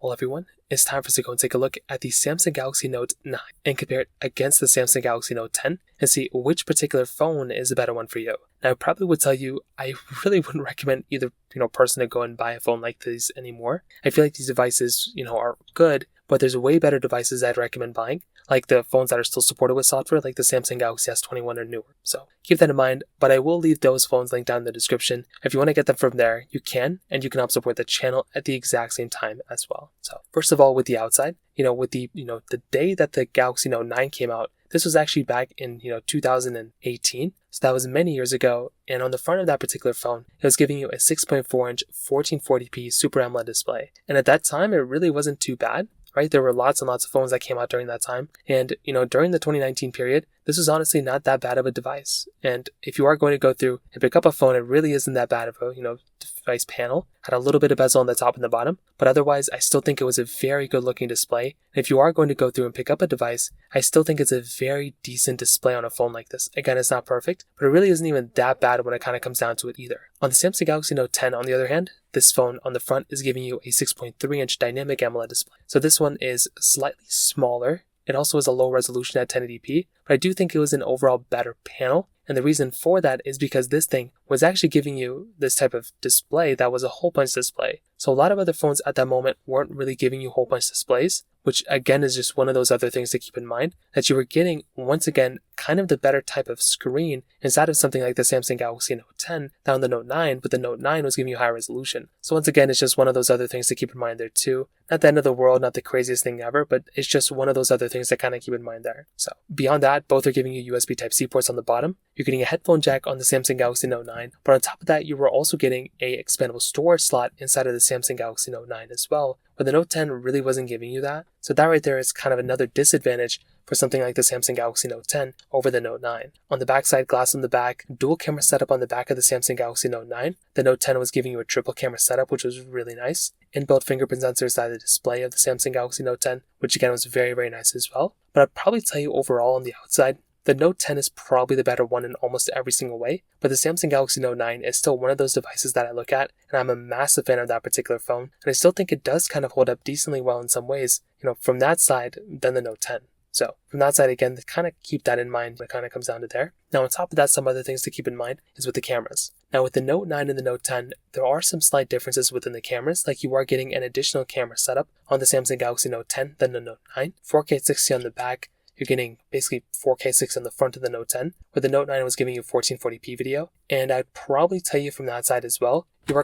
Well, everyone, it's time for us to go and take a look at the Samsung Galaxy Note 9 and compare it against the Samsung Galaxy Note 10 and see which particular phone is the better one for you. Now, I probably would tell you I really wouldn't recommend either person to go and buy a phone like this anymore. I feel like these devices, are good, but there's way better devices I'd recommend buying, like the phones that are still supported with software, like the Samsung Galaxy S21 or newer. So keep that in mind, but I will leave those phones linked down in the description. If you want to get them from there, you can, and you can help support the channel at the exact same time as well. So first of all, with the outside, with the day that the Galaxy Note 9 came out, this was actually back in 2018, so that was many years ago. And on the front of that particular phone, it was giving you a 6.4-inch 1440p Super AMOLED display. And at that time, it really wasn't too bad. Right? There were lots and lots of phones that came out during that time. And, during the 2019 period, this was honestly not that bad of a device. And if you are going to go through and pick up a phone, it really isn't that bad of a, device panel. Had a little bit of bezel on the top and the bottom, but otherwise, I still think it was a very good looking display. And if you are going to go through and pick up a device, I still think it's a very decent display on a phone like this. Again, it's not perfect, but it really isn't even that bad when it kind of comes down to it either. On the Samsung Galaxy Note 10, on the other hand, this phone on the front is giving you a 6.3-inch dynamic AMOLED display. So this one is slightly smaller. It also has a low resolution at 1080p, but I do think it was an overall better panel. And the reason for that is because this thing was actually giving you this type of display that was a hole punch display. So a lot of other phones at that moment weren't really giving you hole punch displays, which again is just one of those other things to keep in mind, that you were getting, once again, kind of the better type of screen inside of something like the Samsung Galaxy Note 10 down the Note 9, but the Note 9 was giving you high resolution. So once again, it's just one of those other things to keep in mind there too. Not the end of the world, not the craziest thing ever, but it's just one of those other things to kind of keep in mind there. So beyond that, both are giving you USB Type-C ports on the bottom. You're getting a headphone jack on the Samsung Galaxy Note 9, but on top of that, you were also getting a expandable storage slot inside of the Samsung Galaxy Note 9 as well, but the Note 10 really wasn't giving you that. So that right there is kind of another disadvantage for something like the Samsung Galaxy Note 10 over the Note 9. On the backside, glass on the back, dual camera setup on the back of the Samsung Galaxy Note 9. The Note 10 was giving you a triple camera setup, which was really nice. Inbuilt fingerprint sensors inside the display of the Samsung Galaxy Note 10, which again was very, very nice as well. But I'd probably tell you overall on the outside, the Note 10 is probably the better one in almost every single way, but the Samsung Galaxy Note 9 is still one of those devices that I look at, and I'm a massive fan of that particular phone, and I still think it does kind of hold up decently well in some ways, from that side than the Note 10. So from that side, again, kind of keep that in mind when it kind of comes down to there. Now, on top of that, some other things to keep in mind is with the cameras. Now, with the Note 9 and the Note 10, there are some slight differences within the cameras, like you are getting an additional camera setup on the Samsung Galaxy Note 10 than the Note 9, 4K 60 on the back. You're getting basically 4K 60 on the front of the Note 10, where the Note 9 was giving you 1440p video. And I'd probably tell you from that side as well, you're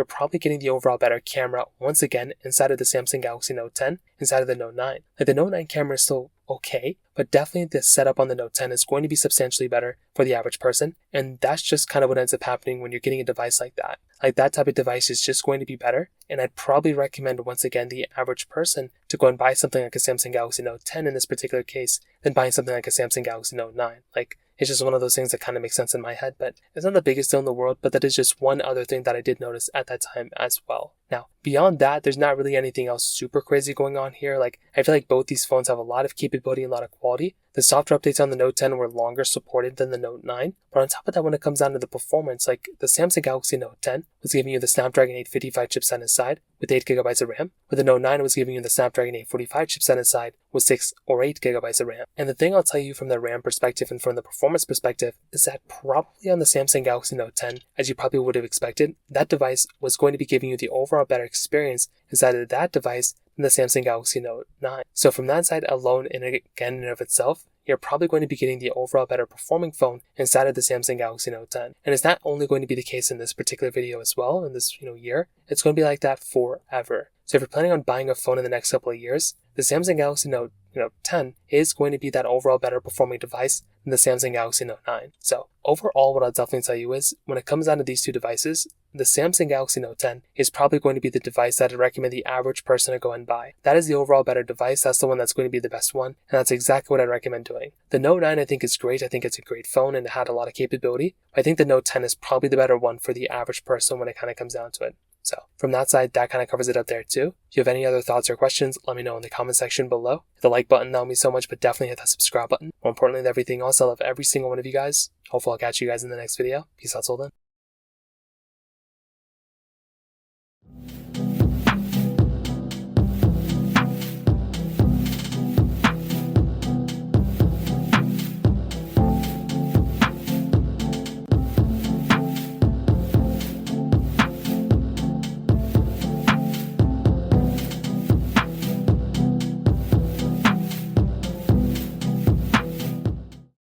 probably getting the overall better camera once again inside of the Samsung Galaxy Note 10, inside of the Note 9. Like the Note 9 camera is still okay, but definitely the setup on the Note 10 is going to be substantially better for the average person, and that's just kind of what ends up happening when you're getting a device like that. Like that type of device is just going to be better, and I'd probably recommend once again the average person to go and buy something like a Samsung Galaxy Note 10 in this particular case than buying something like a Samsung Galaxy Note 9. Like, it's just one of those things that kind of makes sense in my head, but it's not the biggest deal in the world, but that is just one other thing that I did notice at that time as well. Now, beyond that, there's not really anything else super crazy going on here. Like, I feel like both these phones have a lot of capability and a lot of quality. The software updates on the Note 10 were longer supported than the Note 9, but on top of that, when it comes down to the performance, like the Samsung Galaxy Note 10 was giving you the Snapdragon 855 chipset inside with 8GB of RAM, where the Note 9 was giving you the Snapdragon 845 chipset inside with 6 or 8GB of RAM. And the thing I'll tell you from the RAM perspective and from the performance perspective is that probably on the Samsung Galaxy Note 10, as you probably would have expected, that device was going to be giving you the overall better experience inside of that device than the Samsung Galaxy Note 9. So from that side alone, and again in and of itself, you're probably going to be getting the overall better performing phone inside of the Samsung Galaxy Note 10. And it's not only going to be the case in this particular video as well, in this year, it's going to be like that forever. So if you're planning on buying a phone in the next couple of years, the Samsung Galaxy Note 10 is going to be that overall better performing device than the Samsung Galaxy Note 9. So overall, what I'll definitely tell you is, when it comes down to these two devices, the Samsung Galaxy Note 10 is probably going to be the device that I'd recommend the average person to go and buy. That is the overall better device. That's the one that's going to be the best one, and that's exactly what I'd recommend doing. The Note 9 I think is great. I think it's a great phone and it had a lot of capability. I think the Note 10 is probably the better one for the average person when it kind of comes down to it. So from that side, that kind of covers it up there too. If you have any other thoughts or questions, let me know in the comment section below. Hit the like button, that would mean so much, but definitely hit that subscribe button. More importantly than everything else, I love every single one of you guys. Hopefully I'll catch you guys in the next video. Peace out till then.